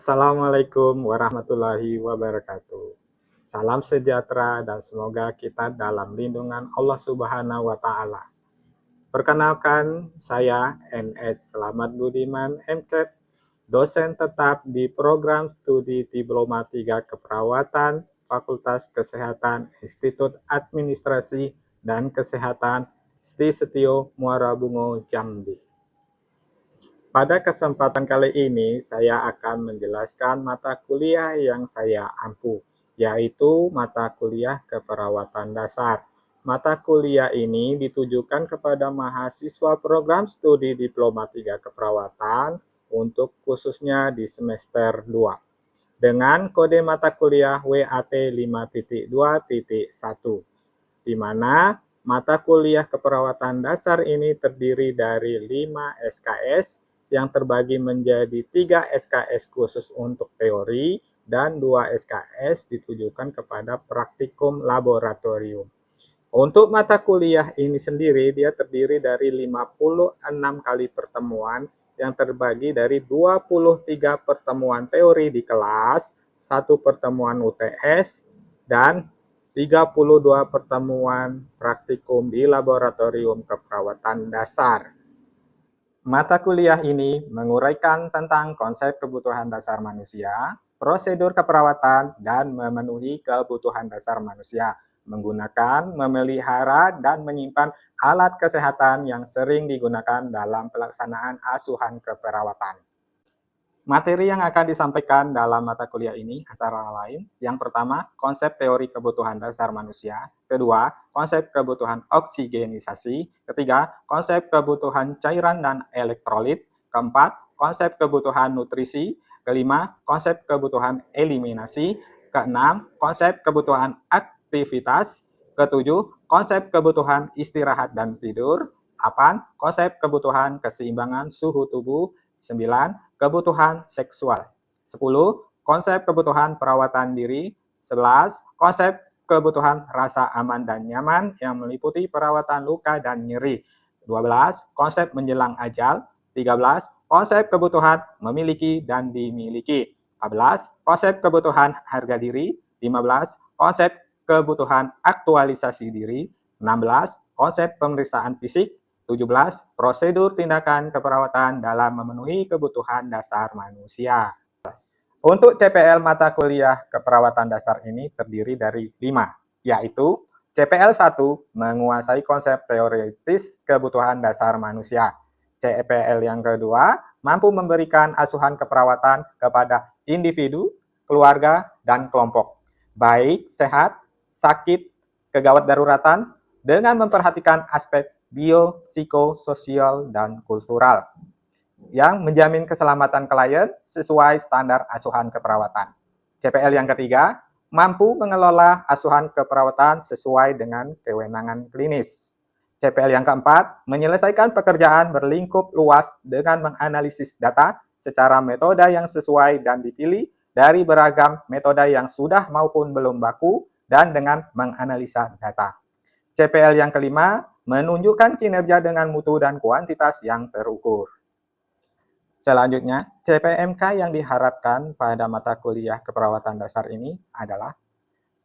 Assalamualaikum warahmatullahi wabarakatuh. Salam sejahtera dan semoga kita dalam lindungan Allah Subhanahu wa Ta'ala. Perkenalkan, saya NH Selamat Budiman MKEP, dosen tetap di program studi Diploma 3 Keperawatan Fakultas Kesehatan Institut Administrasi dan Kesehatan Sti Setio Muara Bungo Jambi. Pada kesempatan kali ini, saya akan menjelaskan mata kuliah yang saya ampu, yaitu mata kuliah keperawatan dasar. Mata kuliah ini ditujukan kepada mahasiswa program studi Diploma 3 Keperawatan untuk khususnya di semester 2. Dengan kode mata kuliah WAT 5.2.1, di mana mata kuliah keperawatan dasar ini terdiri dari 5 SKS yang terbagi menjadi 3 SKS khusus untuk teori dan 2 SKS ditujukan kepada praktikum laboratorium. Untuk mata kuliah ini sendiri, dia terdiri dari 56 kali pertemuan yang terbagi dari 23 pertemuan teori di kelas, 1 pertemuan UTS, dan 32 pertemuan praktikum di laboratorium keperawatan dasar. Mata kuliah ini menguraikan tentang konsep kebutuhan dasar manusia, prosedur keperawatan, dan memenuhi kebutuhan dasar manusia menggunakan, memelihara, dan menyimpan alat kesehatan yang sering digunakan dalam pelaksanaan asuhan keperawatan. Materi yang akan disampaikan dalam mata kuliah ini antara lain, yang pertama, konsep teori kebutuhan dasar manusia, kedua, konsep kebutuhan oksigenisasi, ketiga, konsep kebutuhan cairan dan elektrolit, keempat, konsep kebutuhan nutrisi, kelima, konsep kebutuhan eliminasi, keenam, konsep kebutuhan aktivitas, ketujuh, konsep kebutuhan istirahat dan tidur, 8, konsep kebutuhan keseimbangan suhu tubuh, 9, kebutuhan seksual. 10, konsep kebutuhan perawatan diri. 11, konsep kebutuhan rasa aman dan nyaman yang meliputi perawatan luka dan nyeri. 12, konsep menjelang ajal. 13, konsep kebutuhan memiliki dan dimiliki. 14, konsep kebutuhan harga diri. 15, konsep kebutuhan aktualisasi diri. 16, konsep pemeriksaan fisik. 17, prosedur tindakan keperawatan dalam memenuhi kebutuhan dasar manusia. Untuk CPL mata kuliah keperawatan dasar ini terdiri dari 5, yaitu CPL 1 menguasai konsep teoritis kebutuhan dasar manusia. CPL yang kedua mampu memberikan asuhan keperawatan kepada individu, keluarga, dan kelompok, baik sehat, sakit, kegawat daruratan, dengan memperhatikan aspek biopsikososial dan kultural yang menjamin keselamatan klien sesuai standar asuhan keperawatan. CPL yang ketiga, mampu mengelola asuhan keperawatan sesuai dengan kewenangan klinis. CPL yang keempat, menyelesaikan pekerjaan berlingkup luas dengan menganalisis data secara metode yang sesuai dan dipilih dari beragam metode yang sudah maupun belum baku dan dengan menganalisa data. CPL yang kelima, menunjukkan kinerja dengan mutu dan kuantitas yang terukur. Selanjutnya, CPMK yang diharapkan pada mata kuliah keperawatan dasar ini adalah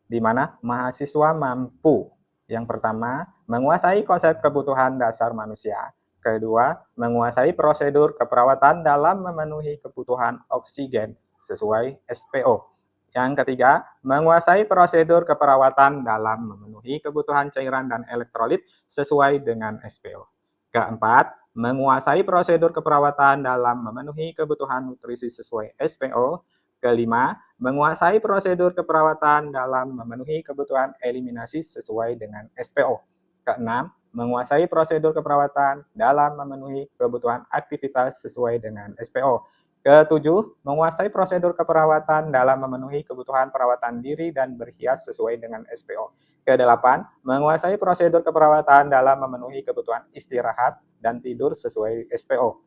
di mana mahasiswa mampu, yang pertama, menguasai konsep kebutuhan dasar manusia, kedua, menguasai prosedur keperawatan dalam memenuhi kebutuhan oksigen sesuai SPO. Yang ketiga, menguasai prosedur keperawatan dalam memenuhi kebutuhan cairan dan elektrolit sesuai dengan SPO. Keempat, menguasai prosedur keperawatan dalam memenuhi kebutuhan nutrisi sesuai SPO. Kelima, menguasai prosedur keperawatan dalam memenuhi kebutuhan eliminasi sesuai dengan SPO. Keenam, menguasai prosedur keperawatan dalam memenuhi kebutuhan aktivitas sesuai dengan SPO. Ketujuh, menguasai prosedur keperawatan dalam memenuhi kebutuhan perawatan diri dan berhias sesuai dengan SPO. Kedelapan, menguasai prosedur keperawatan dalam memenuhi kebutuhan istirahat dan tidur sesuai SPO.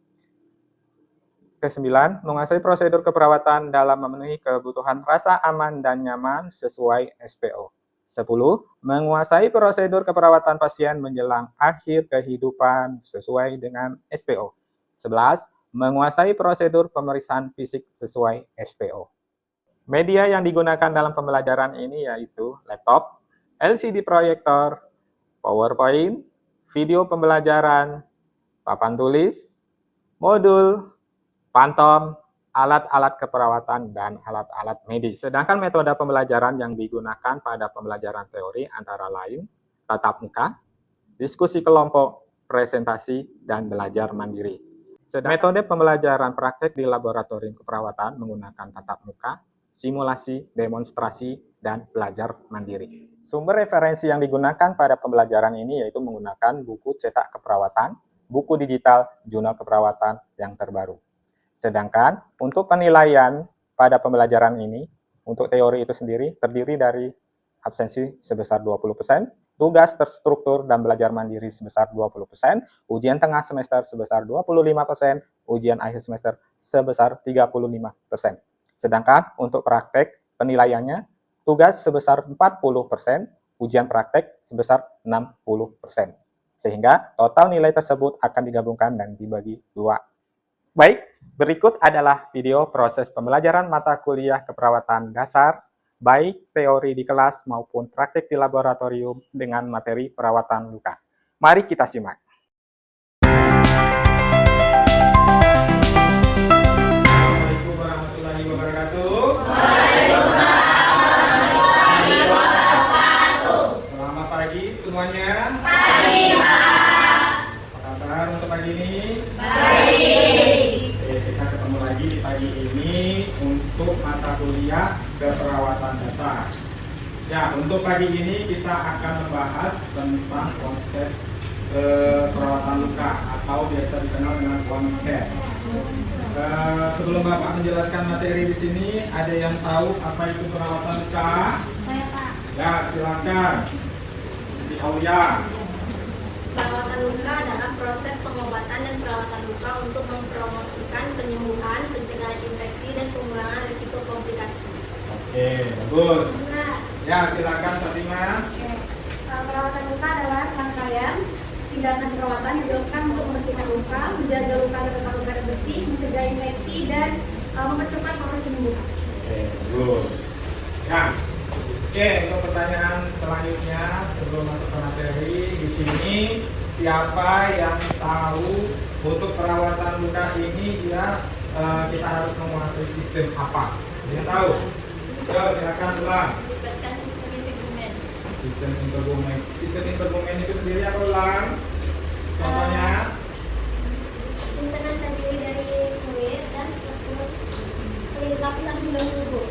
Kesembilan, menguasai prosedur keperawatan dalam memenuhi kebutuhan rasa aman dan nyaman sesuai SPO. 10. Menguasai prosedur keperawatan pasien menjelang akhir kehidupan sesuai dengan SPO. 11. menguasai prosedur pemeriksaan fisik sesuai SPO. Media yang digunakan dalam pembelajaran ini yaitu laptop, LCD proyektor, PowerPoint, video pembelajaran, papan tulis, modul, pantom, alat-alat keperawatan, dan alat-alat medis. Sedangkan metode pembelajaran yang digunakan pada pembelajaran teori antara lain tatap muka, diskusi kelompok, presentasi, dan belajar mandiri. Metode pembelajaran praktek di laboratorium keperawatan menggunakan tatap muka, simulasi, demonstrasi, dan belajar mandiri. Sumber referensi yang digunakan pada pembelajaran ini yaitu menggunakan buku cetak keperawatan, buku digital, jurnal keperawatan yang terbaru. Sedangkan untuk penilaian pada pembelajaran ini, untuk teori itu sendiri terdiri dari absensi sebesar 20%, tugas terstruktur dan belajar mandiri sebesar 20%, ujian tengah semester sebesar 25%, ujian akhir semester sebesar 35%. Sedangkan untuk praktek penilaiannya, tugas sebesar 40%, ujian praktek sebesar 60%. Sehingga total nilai tersebut akan digabungkan dan dibagi 2. Baik, berikut adalah video proses pembelajaran mata kuliah keperawatan dasar, baik teori di kelas maupun praktik di laboratorium dengan materi perawatan luka. Mari kita simak. Assalamualaikum warahmatullahi wabarakatuh. Selamat pagi semuanya. Pagi, Pak. Apa kabar untuk pagi ini? Baik. Oke, kita ketemu lagi di pagi ini untuk mata kuliah keperawatan dasar. Ya, untuk pagi ini kita akan membahas tentang konsep perawatan luka atau biasa dikenal dengan wound care. Sebelum Bapak menjelaskan materi di sini, ada yang tahu apa itu perawatan luka? Saya, Pak. Ya, silakan. Si Aulia. Perawatan luka adalah proses pengobatan dan perawatan luka untuk mempromosikan penyembuhan, pencegahan infeksi, dan pengurangan risiko komplikasi. Oke, bagus. Ya, silakan Fatima. Perawatan luka adalah serangkaian tindakan perawatan yang dilakukan untuk membersihkan luka, menjaga luka tetap bersih, mencegah infeksi, dan mempercepat proses penyembuhan. Oke, bagus. Nah, oke, untuk pertanyaan selanjutnya sebelum masuk ke materi di sini, siapa yang tahu untuk perawatan luka ini kita harus menguasai sistem apa? Dia tahu? Yo, silakan ulang. Melibatkan sistem intergumen. Sistem intergumen. Sistem intergumen itu sendiri apa ulang? Contohnya? Sistem yang terdiri dari kulit dan struktur lapisan dalam tubuh.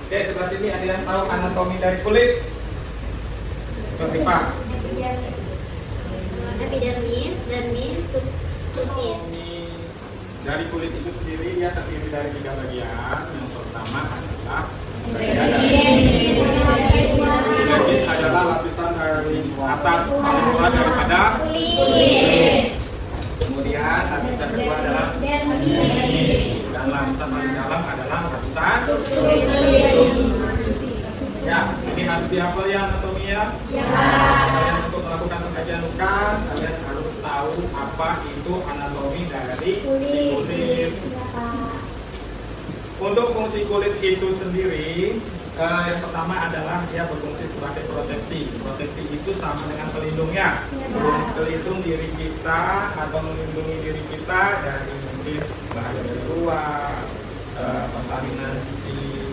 Oke, sebelah sini ada yang tahu anatomi dari kulit? Seperti Pak. Epidermis, dermis, subkutnis. Dari kulit itu sendiri dia terdiri dari 3 bagian. Yang pertama adalah epidermis adalah lapisan dari atas paling luar daripada kulit. Kemudian lapisan kedua adalah dermis dan lapisan paling dalam adalah lapisan subkutnis. Ya, ini harus dihafal ya anatominya. Ya. Kalian untuk melakukan pengkajian luka, kalian harus tahu apa itu anatomi dari kulit. Untuk fungsi kulit itu sendiri, yang pertama adalah dia berfungsi sebagai proteksi. Proteksi itu sama dengan pelindungnya, pelindung diri kita atau melindungi diri kita dari mungkin bahaya dari luar, kontaminasi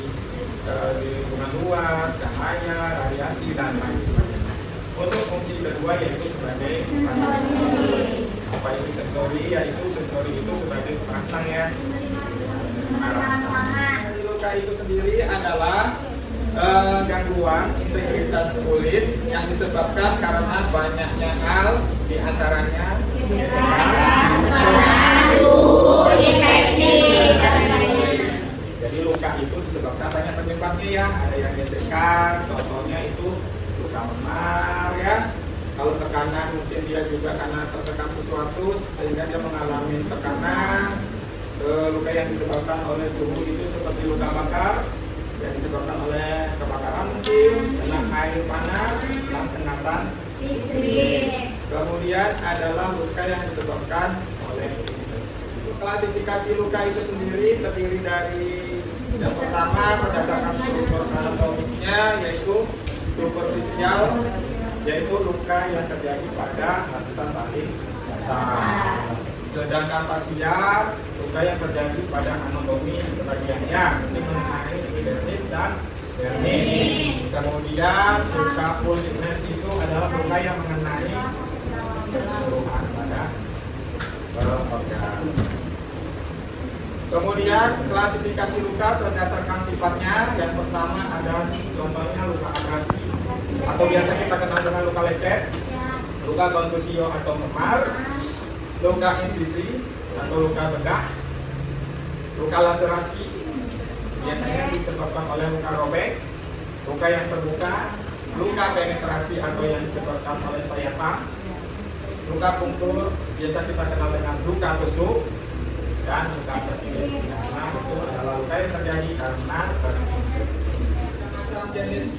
di lingkungan luar, cahaya, radiasi, dan lain sebagainya. Untuk fungsi kedua yaitu sebagai sensori. Apa itu sensori? Yaitu sensori itu sebagai perangsang ya. Luka itu sendiri adalah gangguan integritas kulit yang disebabkan karena banyaknya hal, diantaranya jadi luka itu disebabkan banyak penyebabnya ya, ada yang gesekan, contohnya itu luka memar ya. Kalau tekanan mungkin dia juga karena tertekan sesuatu sehingga dia mengalami tekanan. Luka yang disebabkan oleh suhu itu seperti luka bakar yang disebabkan oleh kebakaran mungkin, kena air panas, dan sengatan listrik. Kemudian adalah luka yang disebabkan oleh infeksi. klasifikasi luka itu sendiri terdiri dari yang pertama berdasarkan struktur anatomisnya, yaitu superficial, yaitu luka yang terjadi pada lapisan paling dasar. Sedangkan parsial, luka yang terjadi pada anatomi sebagiannya, ini mengenai epidermis dan dermis. Kemudian luka pulsitis itu adalah luka yang mengenai keseluruhan pada organ. Kemudian klasifikasi luka berdasarkan sifatnya. Yang pertama ada contohnya luka abrasi atau biasa kita kenal dengan luka lecet, luka kontusio atau memar, luka insisi atau luka bedah, luka laserasi biasanya disebabkan oleh luka robek, luka yang terbuka, luka penetrasi atau yang disebabkan oleh sayatan, luka pungsur biasa kita kenal dengan luka tusuk, dan luka sepsis. Karena itu adalah luka yang terjadi karena macam jenis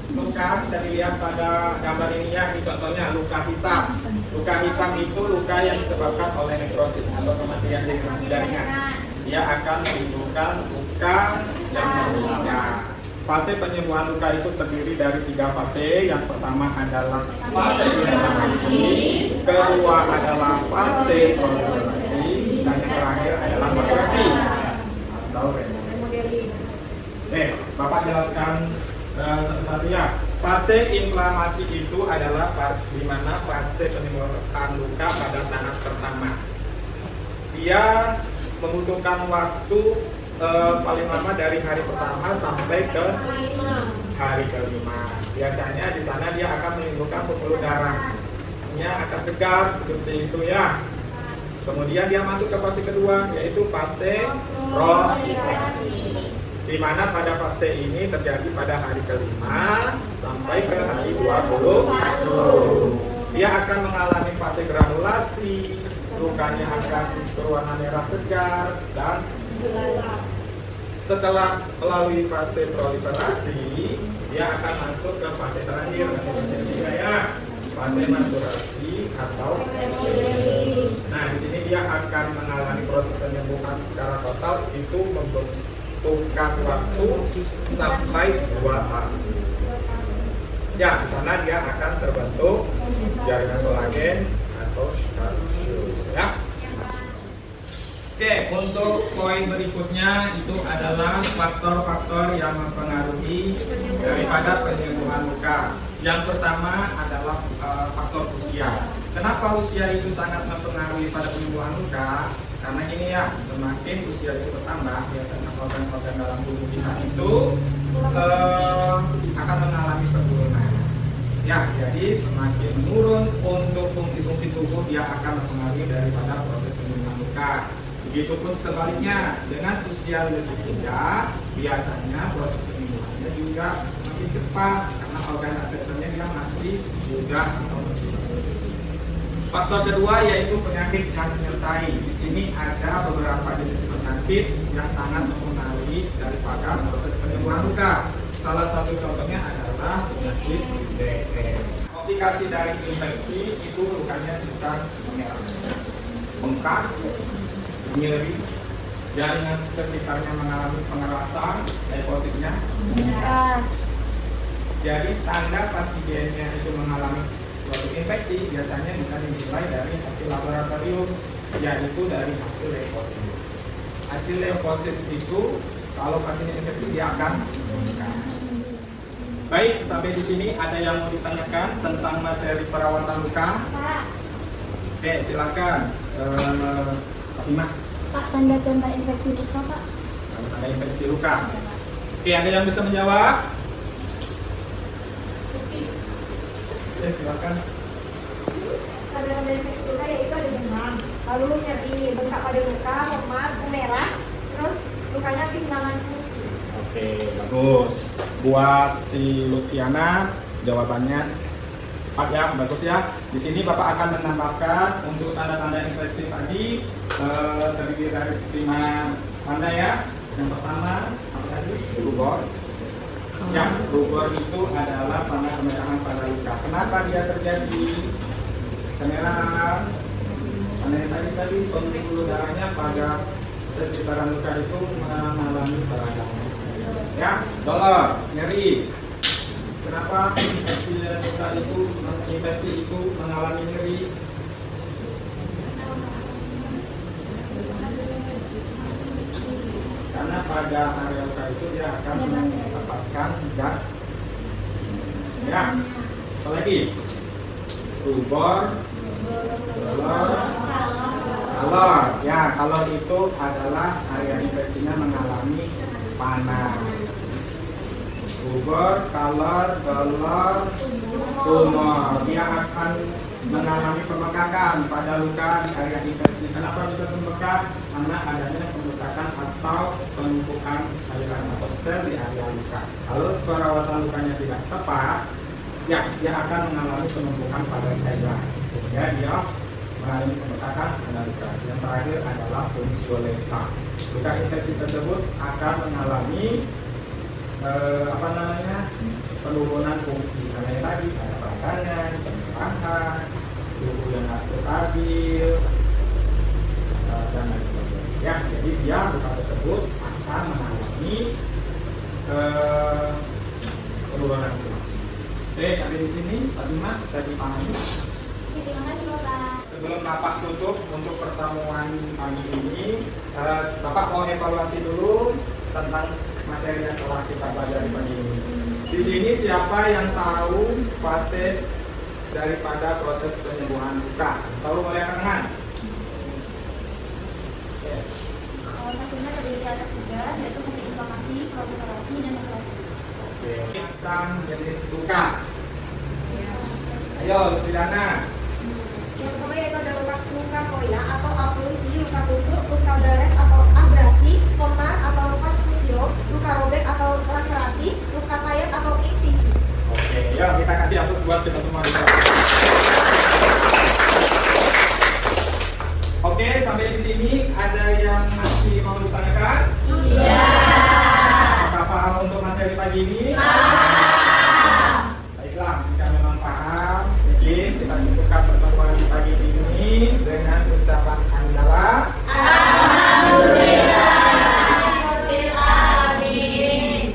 luka bisa dilihat pada gambar ini ya. Ini contohnya luka hitam. Luka hitam itu luka yang disebabkan oleh nekrosis atau kematian jaringan. Dia akan menimbulkan luka yang meninggal. Fase penyembuhan luka itu terdiri dari 3 fase. Yang pertama adalah fase inflamasi, kedua adalah fase proliferasi, dan yang terakhir adalah operasi atau remodeling. Bapak jelaskan satu-satu ya. Fase inflamasi itu adalah di mana fase penyembuhan luka pada tahap pertama. Dia membutuhkan waktu paling lama dari hari pertama sampai ke hari kelima. Biasanya di sana dia akan menimbulkan pembuluh darah, akan segar seperti itu ya. Kemudian dia masuk ke fase kedua, yaitu fase proliferasi, di mana pada fase ini terjadi pada hari kelima sampai ke hari 21. Dia akan mengalami fase granulasi, lukanya akan berwarna merah segar, dan setelah melalui fase proliferasi, dia akan masuk ke fase terakhir, fase maturasi atau nah di sini dia akan mengalami proses penyembuhan secara total, itu membutuhkan waktu sampai 2 tahun. Ya, di sana dia akan terbentuk jaringan kolagen atau scar tissue ya. Oke, untuk poin berikutnya itu adalah faktor-faktor yang mempengaruhi daripada penyembuhan luka. Yang pertama adalah faktor usia. Kenapa usia itu sangat mempengaruhi pada penyembuhan luka? Karena ini ya, semakin usia itu bertambah, biasanya organ-organ dalam tubuh kita itu akan mengalami penurunan. Ya, jadi semakin menurun untuk fungsi-fungsi tubuh, dia akan mempengaruhi daripada proses penyembuhan luka. Begitupun sebaliknya, dengan usia lebih muda, biasanya proses penyembuhannya juga semakin cepat karena organ asesornya dia masih muda atau masih segar. Faktor kedua yaitu penyakit yang menyertai. Di sini ada beberapa jenis penyakit yang sangat mempengaruhi daripada proses penyembuhan luka. Salah satu contohnya adalah penyakit DM. Komplikasi dari infeksi itu lukanya bisa menyerang, bengkak, nyeri, jaringan sekitarnya mengalami pengerasan, leukosiknya meningkat. Jadi tanda pasiennya itu mengalami suatu infeksi biasanya bisa dinilai dari hasil laboratorium, yaitu dari hasil leukosit. Hasil leukosit itu kalau pasiennya infeksi dia akan meningkat. Baik, sampai di sini ada yang mau ditanyakan tentang materi perawatan luka? Oke, silakan. Fatimah. Pak, tanda-tanda infeksi luka, Pak? Tanda infeksi luka. Oke, ada yang bisa menjawab? Oke, silakan. Tanda-tanda infeksi luka yaitu ada demam, lalu nyeri, bengkak pada luka, memar, merah, terus lukanya kehilangan fungsi. Oke, bagus. Buat si Lutfiana, jawabannya tepat ya, bagus ya. Di sini Bapak akan menambahkan untuk tanda-tanda infeksi tadi terdiri dari 5 tanda ya. Yang pertama apa tadi? Rubor. Yang rubor itu adalah tanda kemerahan pada luka. Kenapa dia terjadi? Kemerahan Karena tadi pembuluh darahnya pada sekitaran luka itu mengalami peradangan. Ya, dolor, nyeri. Kenapa infeksi luka itu mengalami nyeri? Karena pada area luka itu dia akan mendapatkan zat. Ya, apa lagi? Rubor, kalor. Ya, kalor itu adalah area infeksinya mengalami panas. Rubor, kalor, dolor, tumor. Dia akan mengalami pembekakan pada luka di area infeksi. Kenapa bisa pembekat? Karena adanya pembekakan atau penumpukan cairan atau sel di area luka. Kalau perawatan lukanya tidak tepat, ya dia akan mengalami penumpukan pada cairan. Ya, dia mengalami pembekakan pada luka. Yang terakhir adalah funsiolesa. Luka infeksi tersebut akan mengalami penurunan fungsi. Karena yang tadi ada peradangan, penyerahan, suhu yang tidak stabil, dan lain sebagainya. Ya, jadi dia luka tersebut akan mengalami penurunan fungsi. Oke, sampai di sini Pak Bima saya dipahami. Terima kasih Bapak. Sebelum Bapak tutup untuk pertemuan pagi ini, Bapak mau evaluasi dulu tentang materi yang telah kita pelajari pagi ini. Di sini siapa yang tahu fase daripada proses penyembuhan luka? Tahu oleh tangan? Satunya terdiri atas 3, yaitu fase inflamasi, proliferasi, dan operasi. Oke. Tentang jenis luka. Ayo, Pidana. Yang pertama yaitu ada luka koya atau ablusi, luka tusuk, luka baret atau abrasi, memar atau luka tusio, luka robek atau laserasi, luka sayat atau insisi. Oke, ya kita kasih hapus buat kita semua di sini. Oke, sampai di sini ada yang masih mau ditanyakan? Iya. Apakah paham untuk materi pagi ini? Paham. Baiklah, jika memang paham, mungkin kita cukupkan pertemuan pagi ini dengan ucapan hamdalah.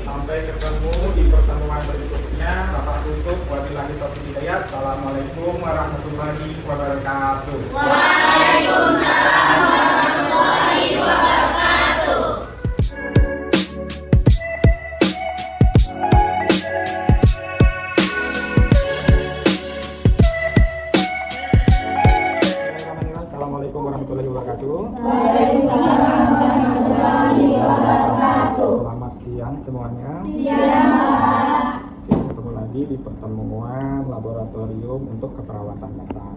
Sampai ketemu di pertemuan berikutnya. Bapak tutup. Wabillahi taufiq hidayah. Assalamualaikum warahmatullahi wabarakatuh. Waalaikumsalam warahmatullahi wabarakatuh. Assalamualaikum warahmatullahi wabarakatuh. Selamat siang semuanya. Ketemu lagi di pertemuan laboratorium untuk keperawatan dasar.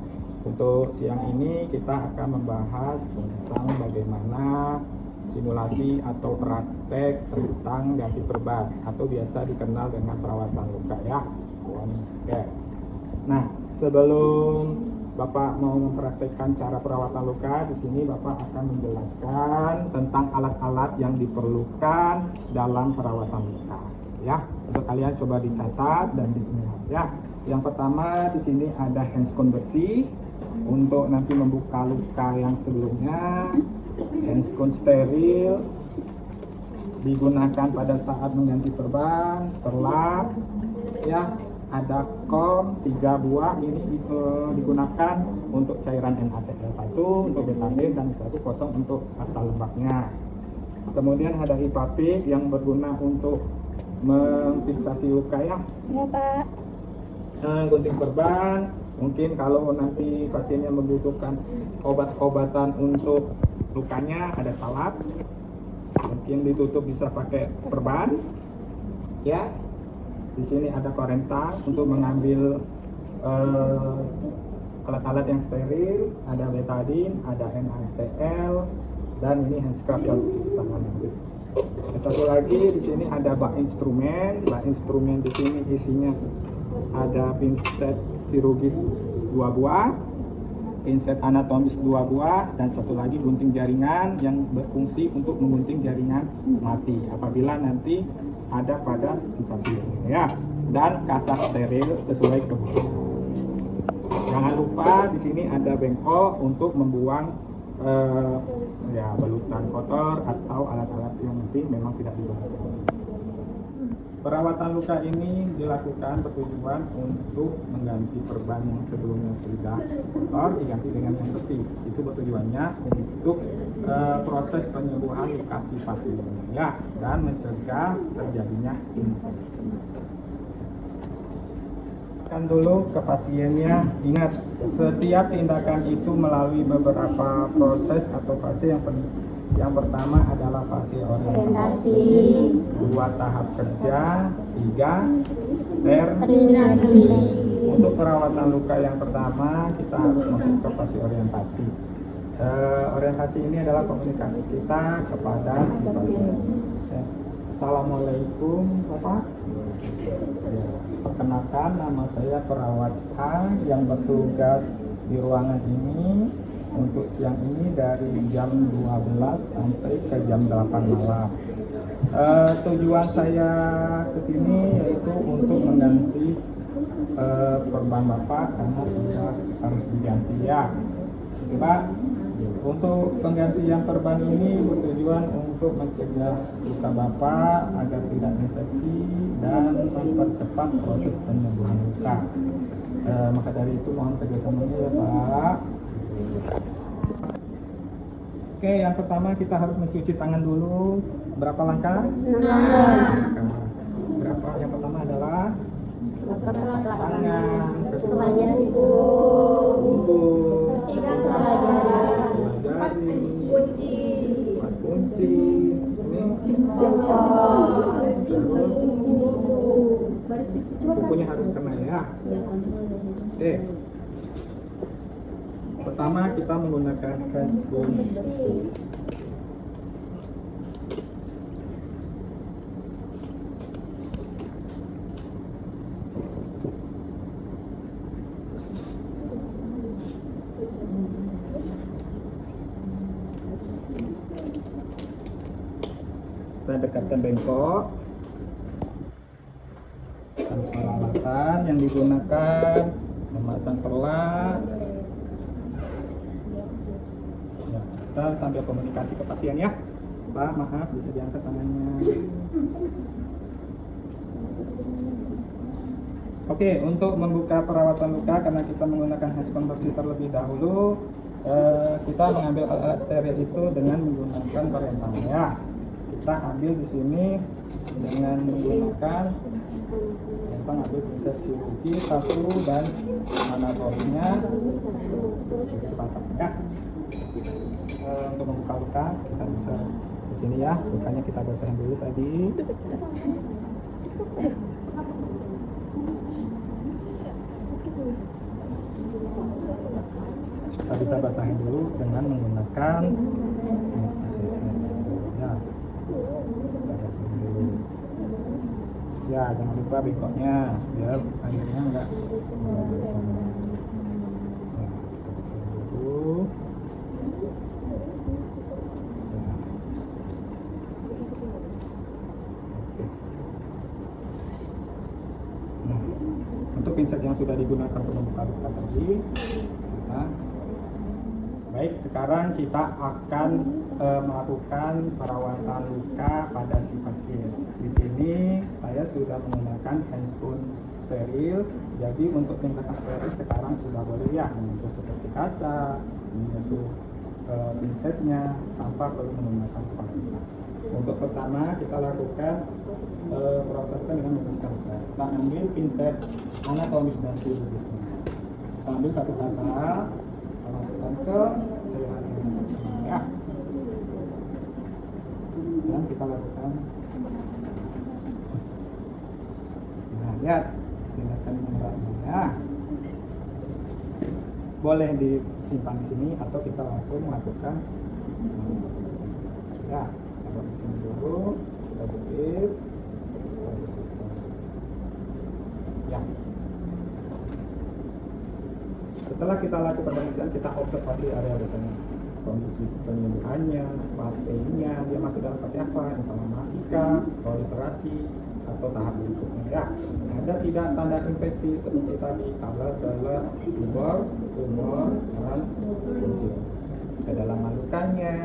Untuk siang ini kita akan membahas tentang bagaimana simulasi atau praktek tentang ganti perban atau biasa dikenal dengan perawatan luka ya. Oke. Nah, sebelum Bapak mau mempraktekkan cara perawatan luka, di sini Bapak akan menjelaskan tentang alat-alat yang diperlukan dalam perawatan luka. Ya, untuk kalian coba dicatat dan diingat. Ya, yang pertama di sini ada handscone bersih untuk nanti membuka luka yang sebelumnya. Handscone steril digunakan pada saat mengganti perban, terlap. Ya. Ada kom 3 buah, ini digunakan untuk cairan NaCl1 untuk betadine dan 1 kosong untuk asal lembabnya. Kemudian ada ipapik yang berguna untuk memfiksasi luka ya. Iya Pak. Gunting perban, mungkin kalau nanti pasiennya membutuhkan obat-obatan untuk lukanya ada salep, mungkin ditutup bisa pakai perban ya. Di sini ada korenta untuk mengambil alat-alat yang steril, ada betadine, ada NaCl, dan ini hand scrub yang cuci tangan. Yang satu lagi di sini ada bak instrumen. Bak instrumen di sini isinya ada pinset chirurgis 2 buah, pinset anatomis 2 buah, dan satu lagi gunting jaringan yang berfungsi untuk menggunting jaringan mati apabila nanti ada pada si pasien ya, dan kasak steril sesuai kebutuhan. Jangan lupa di sini ada bengkok untuk membuang ya balutan kotor atau alat-alat yang nanti memang tidak digunakan. Perawatan luka ini dilakukan bertujuan untuk mengganti perban yang sebelumnya sudah kotor diganti dengan yang bersih. Itu bertujuannya untuk proses penyembuhan luka si pasiennya ya, dan mencegah terjadinya infeksi. Kan dulu ke pasiennya, ingat setiap tindakan itu melalui beberapa proses atau fase. Yang pertama adalah fase orientasi, 2 tahap kerja, 3 terminasi. Untuk perawatan luka yang pertama kita harus masuk ke fase orientasi. Orientasi ini adalah komunikasi kita kepada si pasien. Assalamualaikum Bapak. Perkenalkan, nama saya perawat A yang bertugas di ruangan ini untuk siang ini dari jam 12 sampai ke jam 8 malam. Tujuan saya ke sini yaitu untuk mengganti perban Bapak karena sudah harus diganti ya. Pak, untuk penggantian perban ini bertujuan untuk mencegah luka Bapak agar tidak infeksi dan mempercepat proses penyembuhan luka. Maka dari itu mohon kerjasamanya ya Pak. Oke, yang pertama kita harus mencuci tangan dulu. Berapa langkah? 6 langkah. Berapa? Yang pertama adalah tangan, kedua punggung, kunci, ini terus kukunya harus kena ya. Oke. Pertama kita menggunakan handphone. Kita dekatkan bengkok. Peralatan yang digunakan memasang perlat. Ya, kita sambil komunikasi ke pasien ya. Pak, maaf bisa diangkat tangannya. Oke, untuk membuka perawatan luka karena kita menggunakan hand conversi terlebih dahulu, kita mengambil alat steril itu dengan menggunakan parental ya. Kita ambil di sini dengan menggunakan kita ambil pinset chirurgi 1 dan anatomnya sepasang ya. Untuk membuka luka kita bisa di sini ya, lukanya kita basahin dulu tadi. Kita bisa basahin dulu dengan menggunakan ya. Ya, jangan lupa bengkoknya biar airnya enggak dulu. Nah, untuk pinset yang sudah digunakan untuk membuka luka tadi, baik, sekarang kita akan melakukan perawatan luka pada si pasien. Di sini saya sudah menggunakan handphone steril. Jadi untuk tindakan steril sekarang sudah boleh ya, menyentuh seperti kasa, menyentuh pinsetnya tanpa perlu menggunakan kepala. Untuk pertama kita lakukan perawatan dengan membersihkan luka. Kita ambil pinset anatomis dan chirurgisnya. Kita ambil 1 kasa, masukkan ke cairan ya, dan kita lakukan. Nah, lihat tindakan mengerasnya. Boleh disimpan di sini atau kita langsung melakukan ya. Kita di sini dulu, kita jepit ya. Setelah kita lakukan pemeriksaan, kita observasi area lukanya, kondisi penyembuhannya, fasenya, dia masuk dalam fase apa, inflamasi kah, proliferasi, atau tahap berikutnya ya. Ada tidak tanda infeksi seperti tadi, kalah, darah, tumor, dan fungsi. Kedalaman lukanya,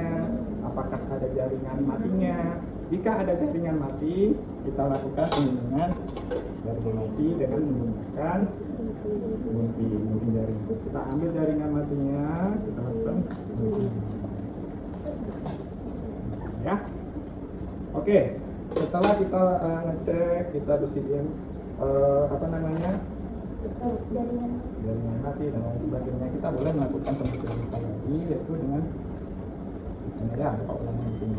apakah ada jaringan matinya. Jika ada jaringan mati, kita lakukan penggunaan jaringan mati dengan menggunakan gunting jaringan. Kita ambil jaringan matinya, kita lakukan gunting. Ya, oke. Setelah kita ngecek, kita bersihin jaringan mati dan lain sebagainya, kita boleh melakukan pembersihan luka lagi, yaitu dengan ya, ulangan di sini.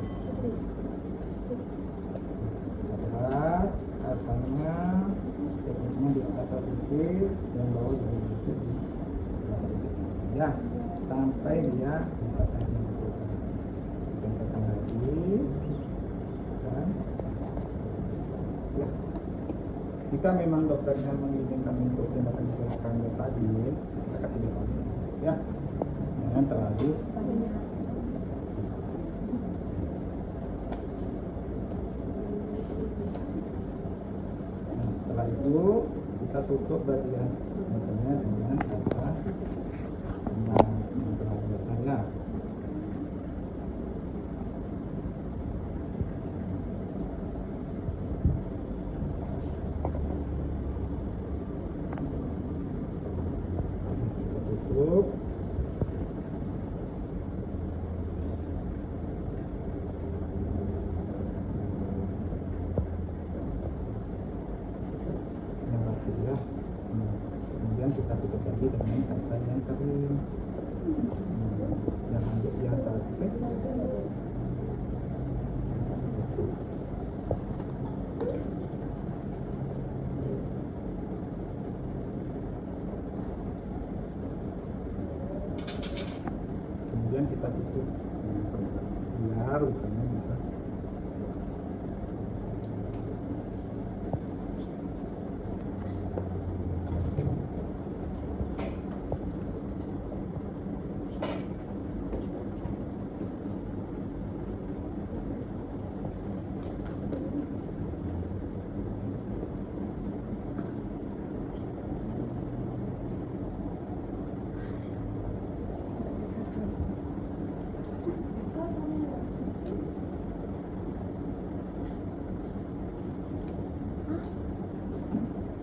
Atas, asalnya, tekniknya di atas sedikit, dan bawah juga sedikit di atas sedikit. Ya, sampai dia mendapatkan bentukan. Kita tekan lagi, dan ya. Jika memang dokternya mengizinkan untuk tindakan tindakan tadi, kita kasih depannya, ya, jangan terlalu. Nah, setelah itu kita tutup bagian misalnya dengan asa saya. Tutup. Yang rapi ya. Kemudian kita tutup lagi dengan kaca yang kering. Yang habis di atas. Oke. Kemudian kita tutup biar lukanya bisa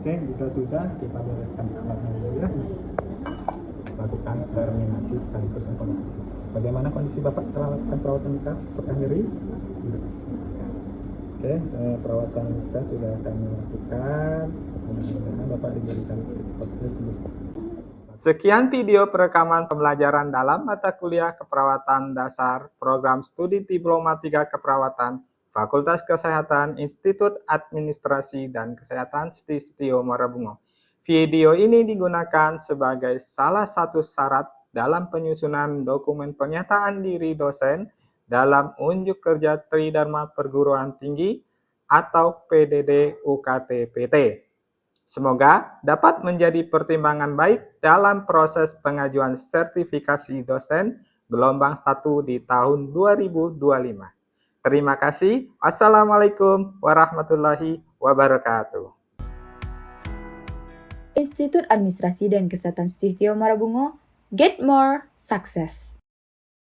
Oke, jika sudah, kita bereskan alatnya dulu ya. Lakukan terminasi sekaligus evaluasi. Bagaimana kondisi Bapak setelah lakukan perawatan luka? Apakah nyeri? Oke, perawatan luka sudah kami lakukan. Mudah-mudahan Bapak diberikan seperti tersebut. Sekian video perekaman pembelajaran dalam mata kuliah Keperawatan Dasar Program Studi Diploma 3 Keperawatan Fakultas Kesehatan Institut Administrasi dan Kesehatan Stisio Marabungo. Video ini digunakan sebagai salah satu syarat dalam penyusunan dokumen pernyataan diri dosen dalam unjuk kerja Tridharma Perguruan Tinggi atau PDD UKT PT. Semoga dapat menjadi pertimbangan baik dalam proses pengajuan sertifikasi dosen gelombang 1 di tahun 2025. Terima kasih. Wassalamualaikum warahmatullahi wabarakatuh. Institut Administrasi dan Kesehatan Stisio Marabungo, get more success.